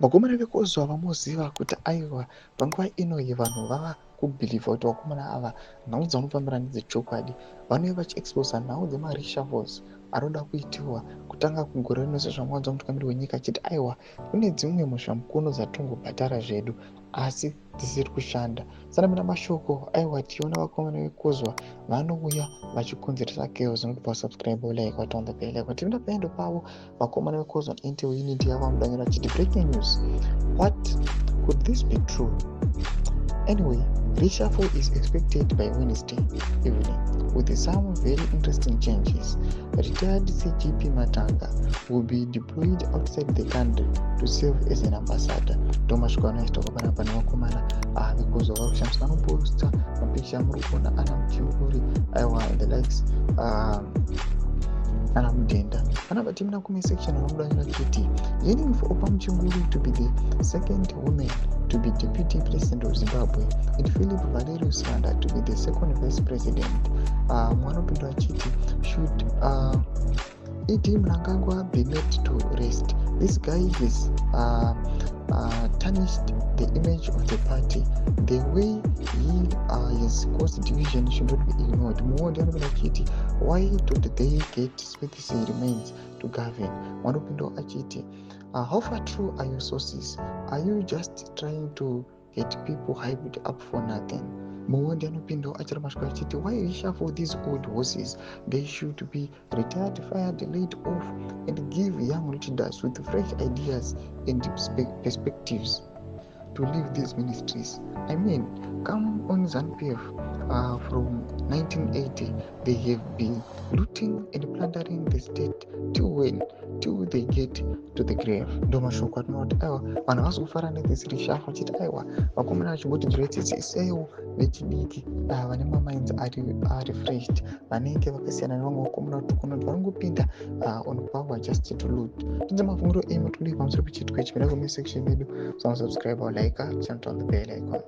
Vakomana vekozwa vamuziva kuti aiwa panguva inoyi vanhu vava kubhilivha kuti vakomana ava nhau dzavanofambira ndedzechokwadi. Vanouya vachiexposa nhau dzemareshuffles anoda kuitiwa kutanga kugore rino sezvo mwaudza mutungamiri wenyika achiti aiwa kune dzimwe mhosvamukono dzatingobhadhara zvedu asi dzisiri kushanda. Sanamira mashoko aiwa tichiona vakomana vekozwa vanouya vachikonzeresa chaos. Nokubva wasubscribe like on the bell icon. Tienda paendo pavo vakomana vekozwa intel unity yavo vanodanyira achiti breaking news. What could this be true? Anyway, reshuffle is expected by Wednesday evening with some very interesting changes. Retired CGP Matanga will be deployed outside the country to serve as an ambassador. Thomas Kwana is talking about vakomana vekozwa varikushandisa vanoposta mapicha amurikuona ana Muchinguri aiwa and the likes ana Mudenda. Anabati muna comment section vanodanyira kuti yearning for Opa Muchinguri to be the second woman to be deputy president of Zimbabwe and Philip Valerius Randa to be the second vice president. Mwanopindwa achiti should E.D. Mnangagwa be made to rest. This guy has tarnished the image of the party. The way he has caused division should not be ignored. Muondi anopinda achiti why don't they get Smith's remains to govern? Mwanopindwa achiti how far true are your sources? Are you just trying to get people hyped up for nothing? Muondi anopinda achiramashwa achiti why reshuffle these old horses? They should be retired, fired, laid off and give young leaders with fresh ideas and perspectives to leave these ministries. I mean, come on ZANU-PF from 1980, they have been looting and plundering the state till when? Till they get to the grave. Ndo mashoko atinoti aiwa vanhu vazofara nethis reshuffle achiti aiwa vakomana vachingoti njira dzidzisewo vechidiki vane maminds ari refreshed vanenge vakasiyana nevamwe vakomana vatukunoti vanongopinda on power just to loot. Tinze mafungiro emu tuli pamusoro pechitiko ichi. Mira comment section medu, subscribe or like, channel on the bell icon.